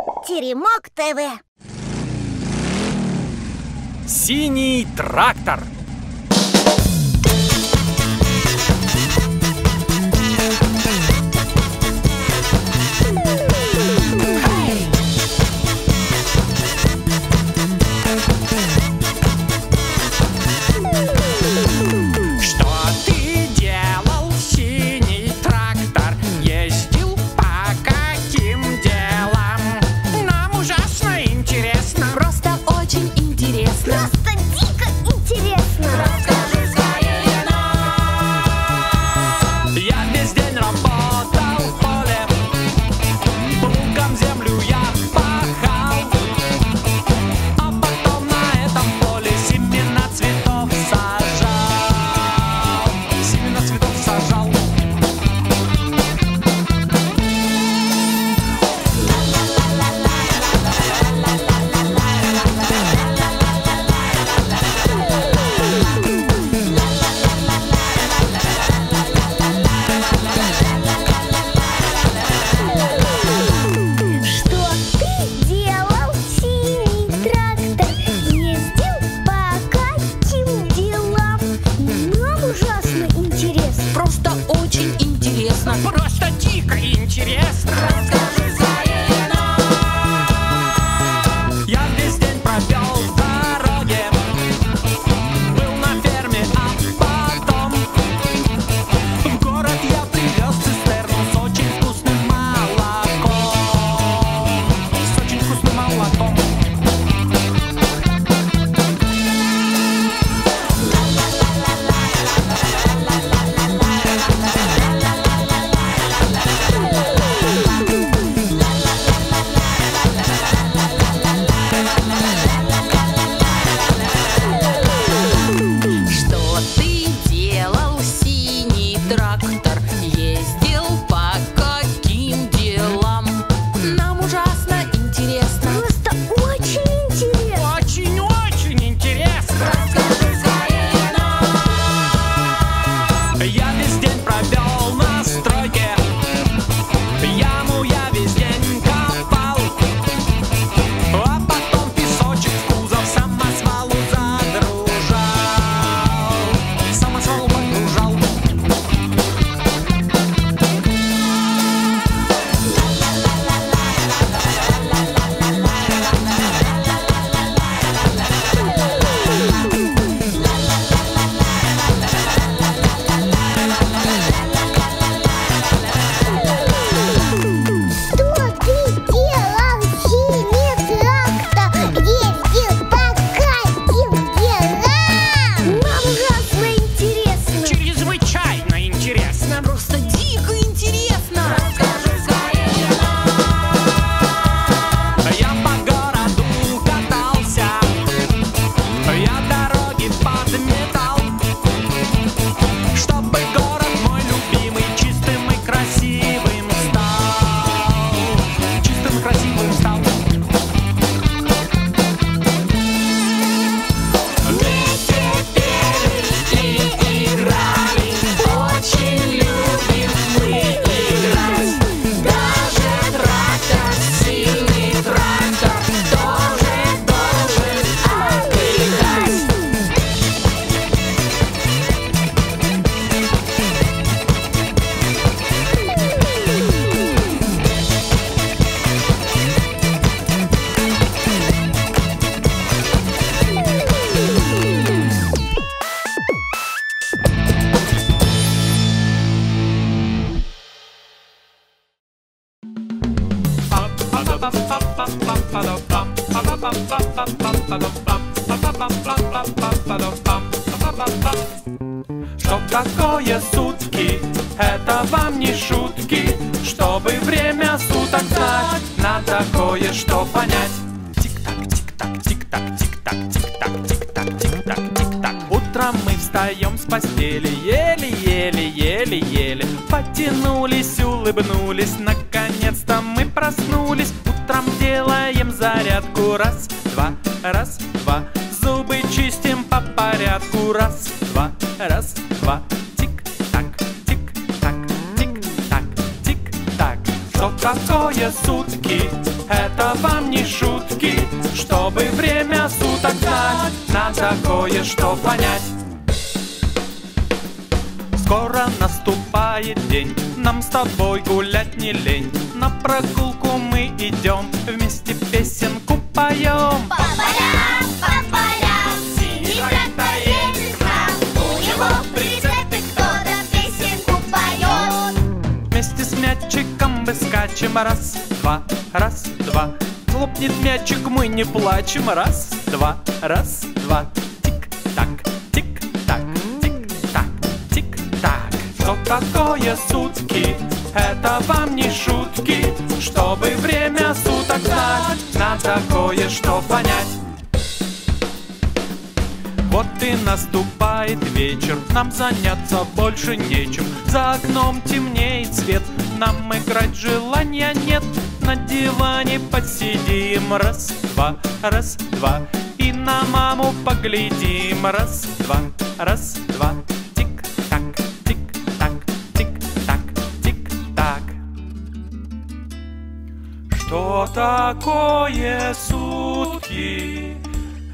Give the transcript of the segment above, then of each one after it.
Теремок ТВ. Синий трактор. Просто дико интересно. Расскажи своей нам. Я весь день провел в дороге, был на ферме, а потом в город я привез цистерну с очень вкусным молоком. С очень вкусным молоком. Что такое сутки? Это вам не шутки. Чтобы время суток знать, надо кое-что понять. Тик-так, тик-так, тик-так, тик-так, тик-так, тик-так, тик-так, тик-так. Утром мы встаем с постели, еле-еле, еле-еле. Потянулись, улыбнулись, наконец-то мы проснулись. Утром делаем зарядку, раз, два, зубы чистим по порядку, раз, два, тик-так, тик-так, тик-так, тик-так. Что такое сутки, это вам не шутки. Чтобы время суток знать, надо кое-что понять. Скоро наступает день, нам с тобой гулять не лень. На прогулку мы идем, вместе песенку поем. По полям, синий трактор едет к нам. У него в прицепе кто-то песенку поет. Вместе с мячиком мы скачем. Раз, два, хлопнет мячик, мы не плачем. Раз, два, тик-так, тик-так, тик-так, тик-так. Что такое сутки? Это вам не шутки. Чтобы время суток знать, надо кое-что понять. Вот и наступает вечер, нам заняться больше нечем. За окном темнеет свет, нам играть желания нет. На диване посидим, раз, два, и на маму поглядим. Раз, два, тик-так, тик-так, тик-так, тик-так. Что такое сутки?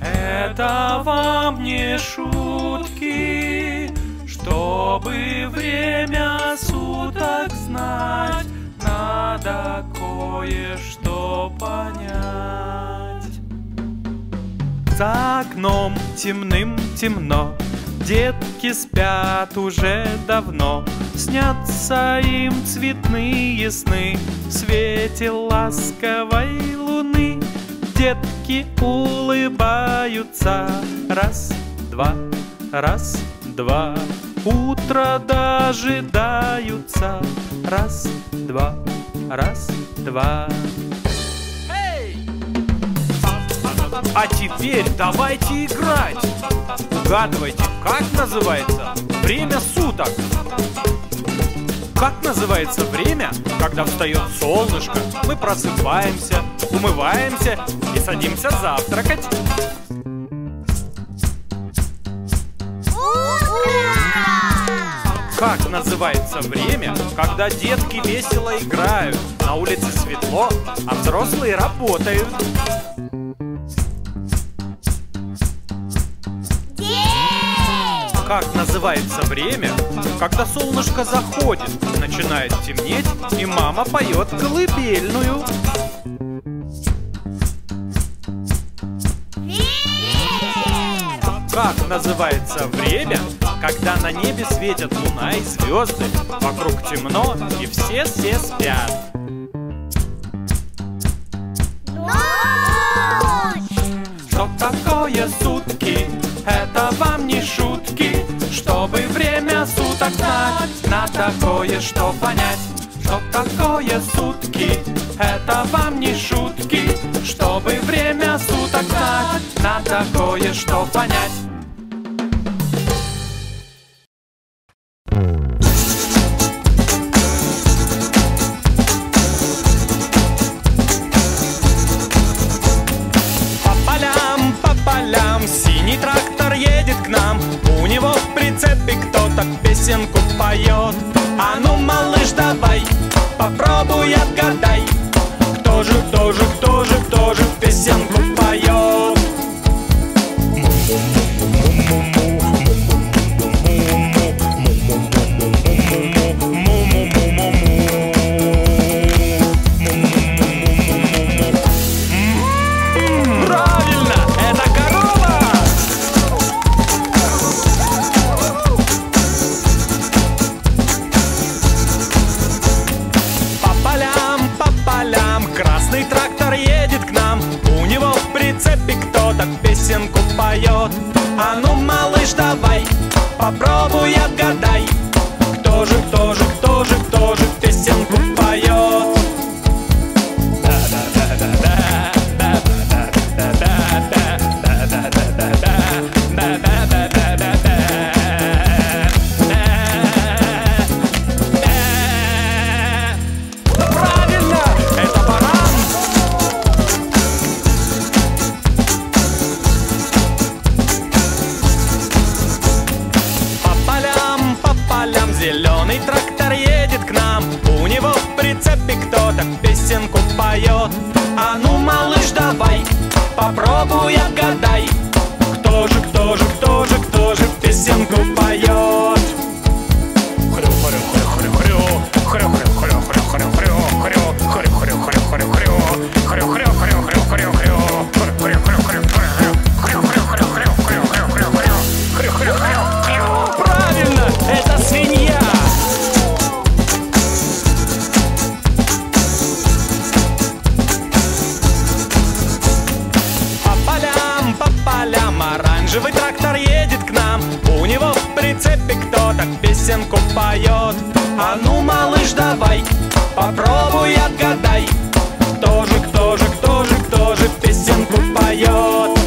Это вам не шутки. Чтобы время суток знать, надо кое-что понять. За окном темным темно, детки спят уже давно. Снятся им цветные сны в свете ласковой луны. Детки улыбаются. Раз, два, утро дожидаются. Раз, два. А теперь давайте играть. Угадывайте, как называется время суток? Как называется время, когда встает солнышко, мы просыпаемся, умываемся и садимся завтракать? Как называется время, когда детки весело играют, на улице светло, а взрослые работают? Как называется время, когда солнышко заходит, начинает темнеть, и мама поет колыбельную? Как называется время, когда на небе светят луна и звезды, вокруг темно и все спят? Что такое сутки? Это вам не шутки. Чтобы время суток знать, надо кое-что понять. Что такое сутки? Это вам не шутки. Чтобы время суток знать, надо кое-что понять. По полям синий трактор едет к нам. У него в прицепе кто-то песенку поет. А ну, малыш, давай, попробуй отгадай, кто же песенку поет? Правильно, это корова! По полям красный трактор едет к нам. У него в прицепе кто-то песенку поет. А ну, малыш, давай, попробуй отгадай, кто же песенку поет? Правильно, это баран! По поет. А ну, малыш, давай, попробуй отгадай, кто же, кто же, кто же, кто же песенку поет. Правильно, это свинья. По полям оранжевый трактор едет к нам. У него в прицепе кто-то песенку поет. А ну, малыш, давай, попробуй отгадай, кто же, кто же, кто же, кто же песенку поет.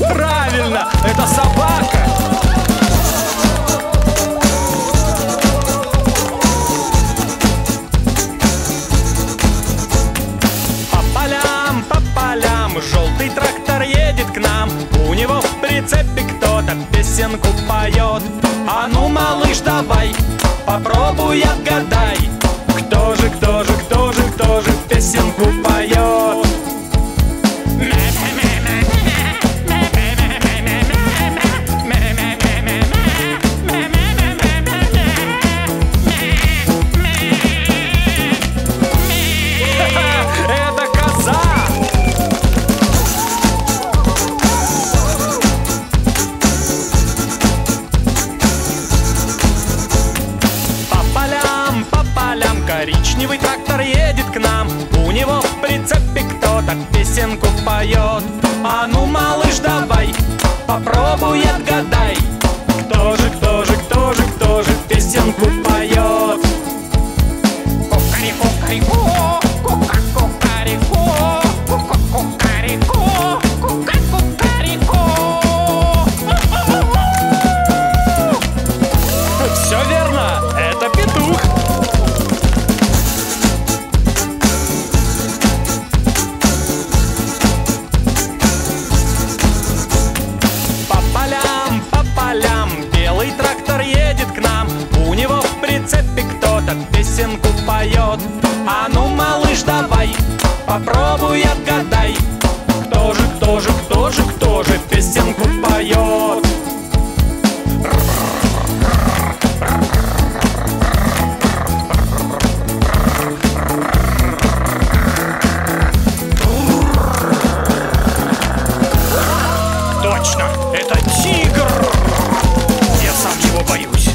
Правильно, это собака. По полям желтый трактор едет к нам. У него в прицепе кто-то песенку поет. А ну, малыш, давай, попробуй отгадай, кто же, кто же, кто же, кто же песенку поет. Это коза. По полям коричневый трактор едет к нам. У него в прицепе кто-то песенку поет. А ну, малыш, давай, попробуй отгадай, кто же, кто же, кто же, кто же песенку поет. Кукареку, кукареку, кукареку, кукареку. Все верно, это петух. По полям белый трактор едет к нам. У него в прицепе кто-то песенку поет. А ну, малыш, давай, попробуй отгадай, кто же, кто же, кто же, кто же песенку поет. Точно, это тигр. Я сам его боюсь.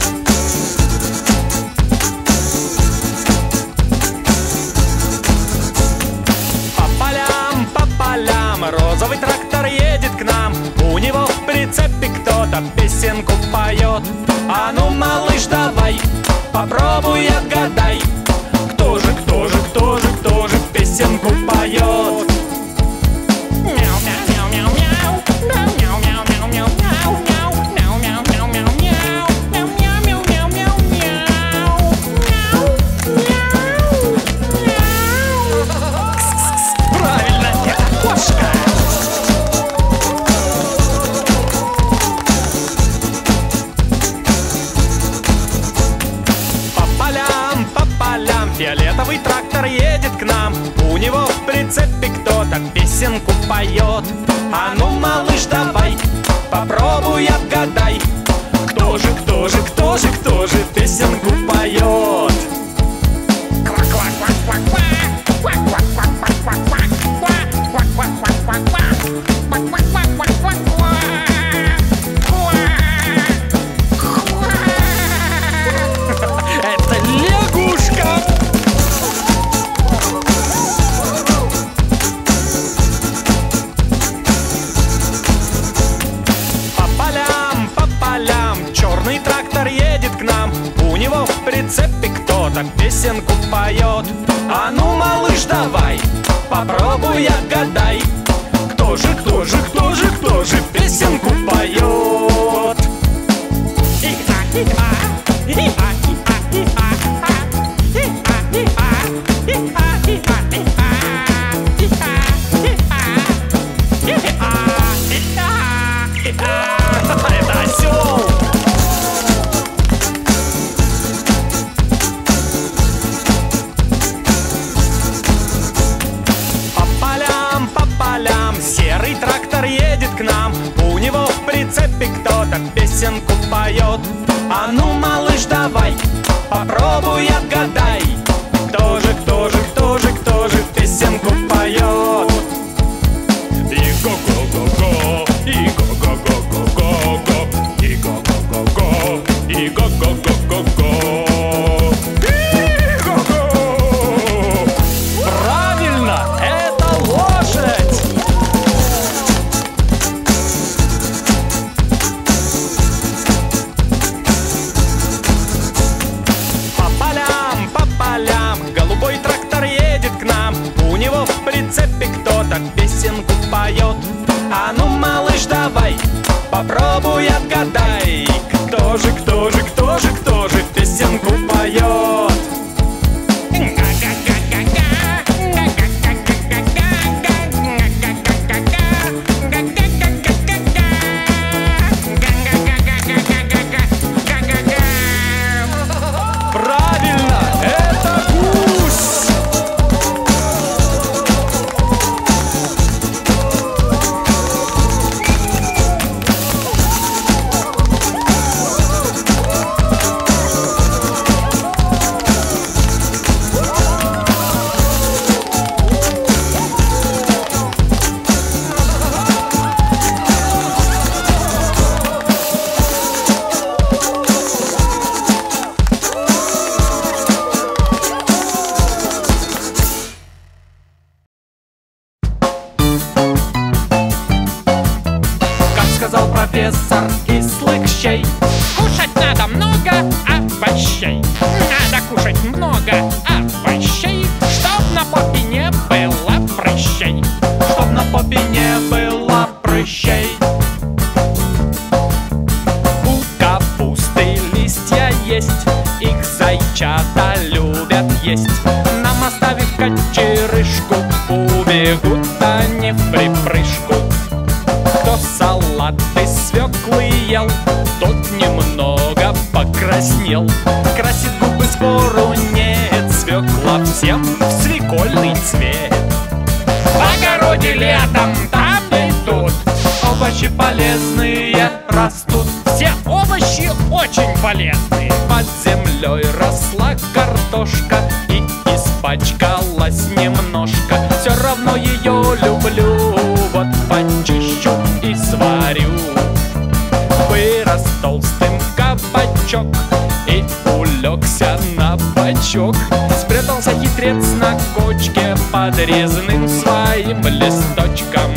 По полям розовый трактор едет к нам. У него в прицепе кто-то песенку поет. А ну, малыш, давай, попробуй отгадай, кто же, кто же, кто же, кто же песенку поет. Правильно, это кошка. По полям фиолетовый трактор едет к нам. У него в прицепе кто-то песенку поет. А ну, малыш, давай, попробуй отгадай, кто же, кто же, кто же, кто же песенку поет. Это лягушка. По полям черный трактор едет к нам. У него в прицепе кто-то песенку поет. А ну, малыш, давай, попробуй отгадай, кто же, кто же, кто же, кто же песенку поет. песенку поет. А ну, малыш, давай, попробуй отгадай, кто же песенку поет. И го-го-го-го, и го-го-го-го-го, и го-го-го-го, и го-го-го-го-го. Правильно, это лошадь. По полям голубой трактор едет к нам. У него в прицепе кто-то песенку поет. А ну, малыш, давай, попробуй отгадай, кто же песенку поет. Правильно, это гусь. Сказал профессор кислых щей, Кушать надо много овощей. Надо кушать много овощей, чтоб на попе не было прыщей. чтоб на попе не было прыщей. У капусты листья есть, их зайчата любят есть. Нам оставив кочерышку, убегут они в припрыжку. Кто салат из свеклы ел, тот немного покраснел. Красит губы спору нет, свекла всем в свекольный цвет. В огороде летом там и тут Овощи полезные растут. все овощи очень полезные. Под землей росла картошка и испачкалась немножко. Все равно ее люблю, вот почищу и сварю. Вырос толстым кабачок и улегся на бочок. Спрятался хитрец на кочке подрезанным своим листочком.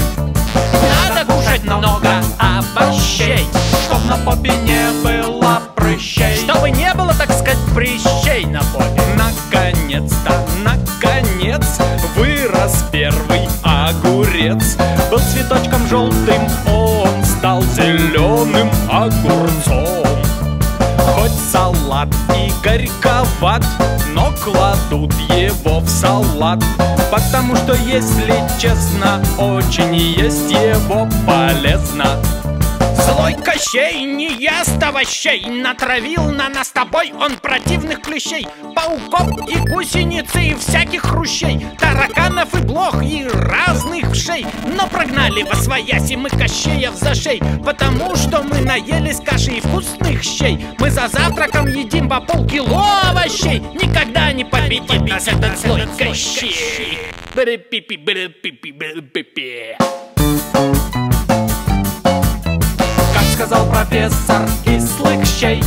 Надо кушать много овощей, чтоб на попе не было прыщей. чтобы не было, так сказать, прыщей на попе. Наконец-то, наконец, вырос первый огурец. Был цветочком желтым, он стал зеленым огурцом. Хоть салат и горьковат, но кладут его в салат, потому что, если честно, очень есть его полезно. Злой Кощей не ест овощей, натравил на нас с тобой он противных клещей, пауков и гусеницы и всяких хрущей, тараканов и блох и разных вшей. Но прогнали восвояси мы Кощеев за шей, потому что мы наелись каши и вкусных щей. Мы за завтраком едим по полкило овощей, никогда не победит нас этот злой Кощей. Сказал профессор кислых щей,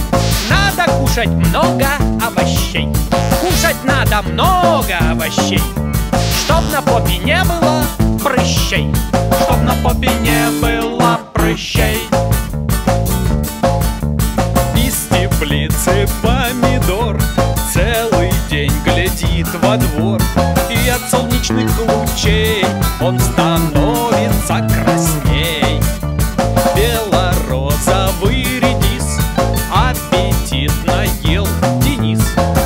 Надо кушать много овощей. Кушать надо много овощей, чтоб на попе не было прыщей. чтоб на попе не было прыщей. Из теплицы помидор целый день глядит во двор, и от солнечных лучей он становится красней. Белорозовый редис аппетитно ел Денис,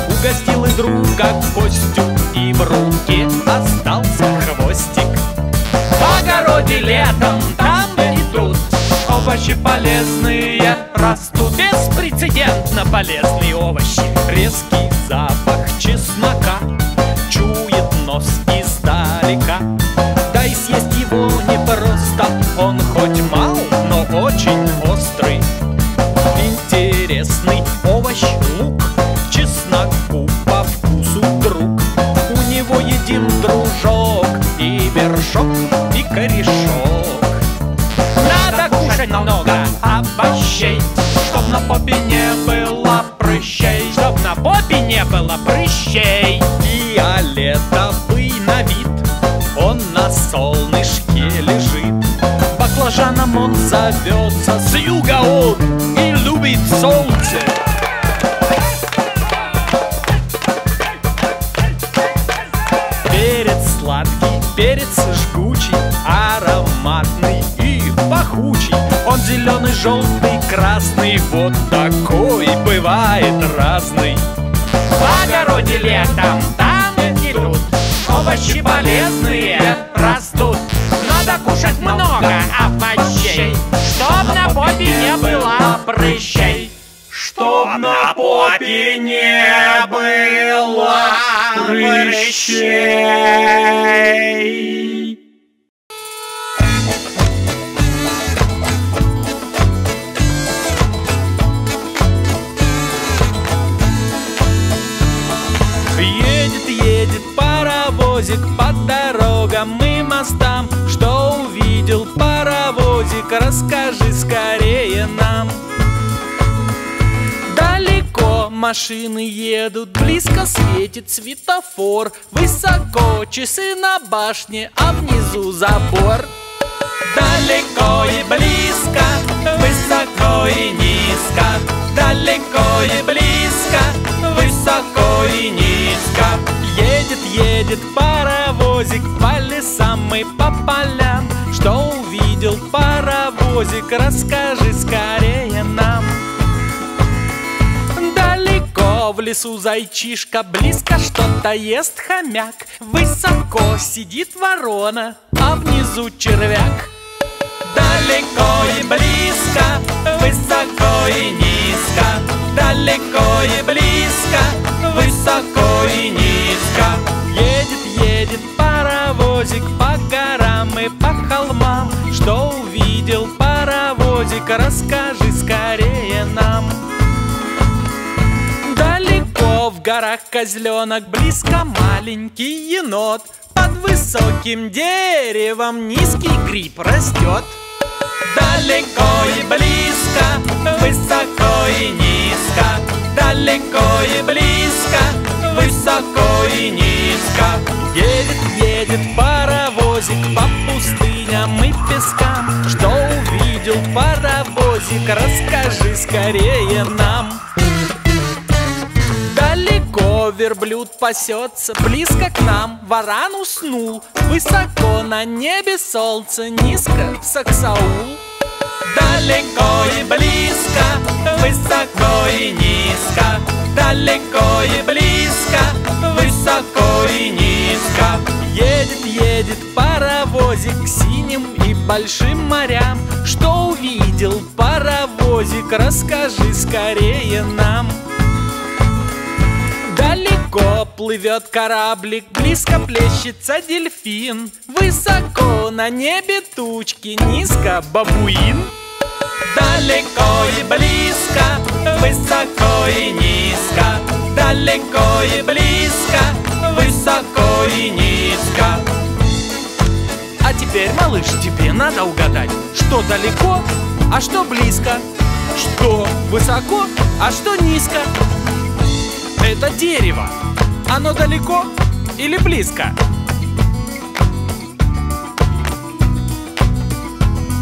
угостил и друга Костю, и в руке остался хвостик. В огороде летом там и тут Овощи полезные растут. беспрецедентно полезные овощи. Резкий запах чеснока чует нос издалека. Да и съесть его непросто, он хоть мал, но очень острый. прыщей, чтоб на попе не было прыщей, чтоб на попе не было прыщей. Фиолетовый на вид, он на солнышке лежит. Баклажаном он зовется, с юга он и любит солнце. Перец сладкий, перец жгучий, ароматный и пахучий. Он зеленый, желтый, красный, вот такой бывает разный. В огороде летом там и тут овощи полезные растут. Надо кушать много овощей, чтоб на попе не было прыщей. чтоб на попе не было прыщей. Едет паровозик по дорогам и мостам. Что увидел паровозик, расскажи скорее нам. Далеко машины едут, близко светит светофор. Высоко часы на башне, а внизу забор. Далеко и близко, высоко и низко. Далеко и близко, высоко и низко. Едет паровозик по лесам и по полям. Что увидел паровозик, расскажи скорее нам. Далеко в лесу зайчишка, близко что-то ест хомяк. Высоко сидит ворона, а внизу червяк. Далеко и близко, высоко и низко. Далеко и близко, высоко и низко. Едет паровозик по горам и по холмам. Что увидел паровозик, расскажи скорее нам. Далеко в горах козленок, близко маленький енот. Под высоким деревом низкий гриб растет. Далеко и близко, высоко и низко. Далеко и близко, высоко и низко. Едет паровозик по пустыням и пескам. Что увидел паровозик, расскажи скорее нам. Далеко верблюд пасется, близко к нам варан уснул. Высоко на небе солнце, низко саксаул. Далеко и близко, высоко и низко. Далеко и близко, высоко и низко. Едет паровозик к синим и большим морям. Что увидел паровозик, расскажи скорее нам. Далеко плывет кораблик, близко плещется дельфин. Высоко на небе тучки, низко бабуин. Далеко и близко, высоко и низко. Далеко и близко, высоко и низко. А теперь, малыш, тебе надо угадать, что далеко, а что близко. Что высоко, а что низко. Это дерево. Оно далеко или близко?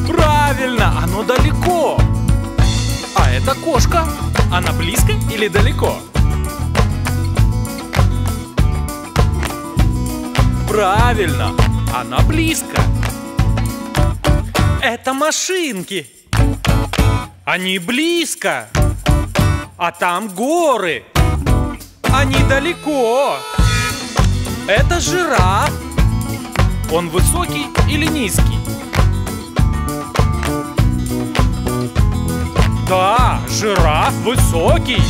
Правильно, оно далеко. А это кошка. Она близко или далеко? Правильно, она близко. Это машинки. Они близко. А там горы. Они далеко. Это жираф. Он высокий или низкий? Да, жираф высокий.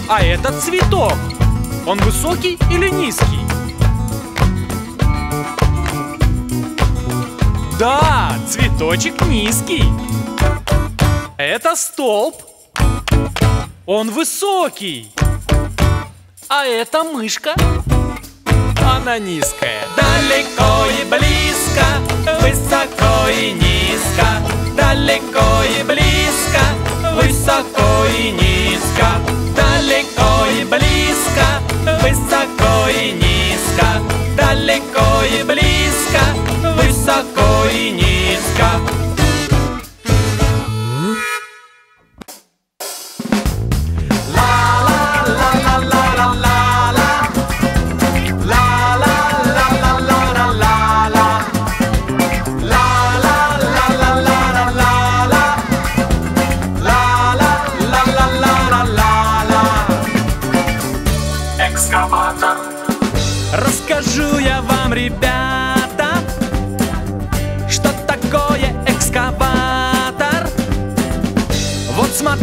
А этот цветок, он высокий или низкий? Да, цветочек низкий. Это столб. Он высокий. А эта мышка, она низкая. Далеко и близко, высоко и низко. Далеко и близко,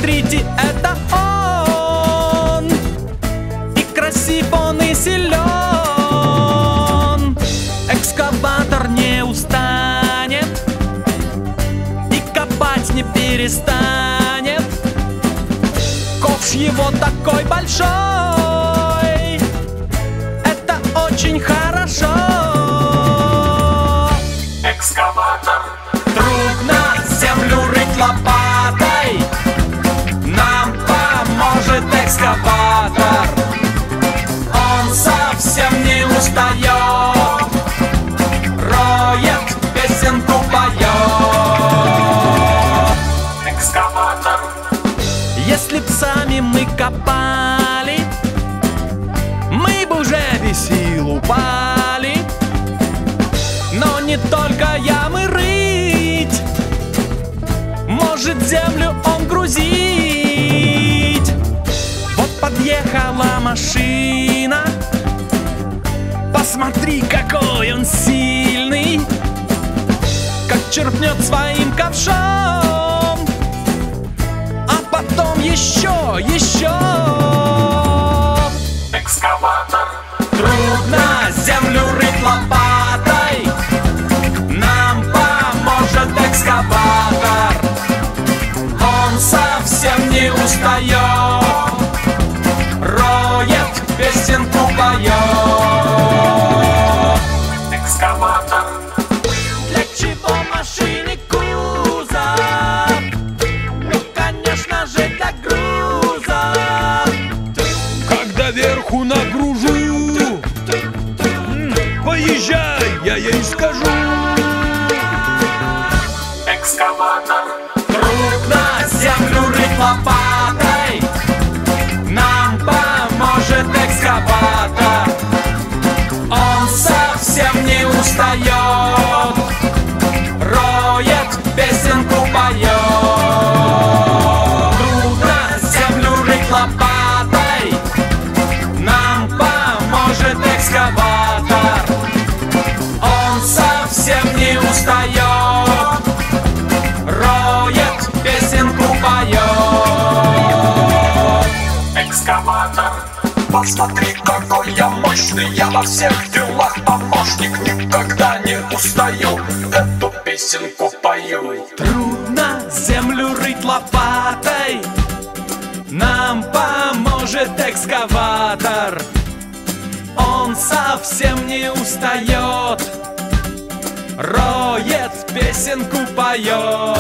Смотрите, это он, и красив он, и силен. Экскаватор не устанет и копать не перестанет. Ковш его такой большой, это очень хорошо. Экскаватор. Трудно землю рыть лопатой, нам поможет экскаватор. Он совсем не устает, роет, песенку поет. Экскаватор. Если б сами мы копали, мы бы уже без сил упали. Но не только ямы рыть, может землю он грузить. Вот подъехала машина, посмотри, какой он сильный, как черпнет своим ковшом, а потом еще. Экскаватор. Трудно землю рыть лопатой, нам поможет экскаватор. Он совсем не устает, роет, песенку поет. Экскаватор. Для чего машине кузов? Ну, конечно же, для груза. Когда верху нагружу, поезжай, я ей скажу. Экскаватор. Трудно землю рыть лопатой, нам поможет экскаватор. Он совсем не устает, роет, песенку поет. Трудно землю рыть лопатой, нам поможет экскаватор. Он совсем не устает, роет, песенку поет. Экскаватор. Посмотри, какой я мощный, я во всех делах помощник. Никогда не устаю, эту песенку пою. Трудно землю рыть лопатой, нам поможет экскаватор. Он совсем не устает, роет, песенку поет.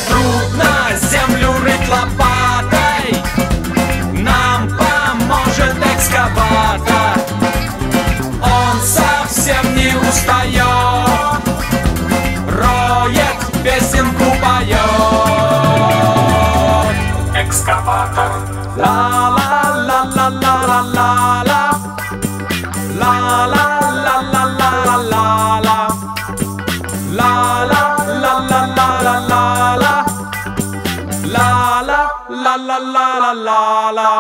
Трудно землю рыть лопатой, нам поможет экскаватор. Он совсем не устает, роет, песенку поет. Экскаватор. Ла-ла-ла-ла-ла-ла-ла. Ла-ла-ла-ла-ла-ла-ла. Ла-ла-ла-ла-ла-ла-ла. Ла-ла-ла-ла-ла-ла-ла.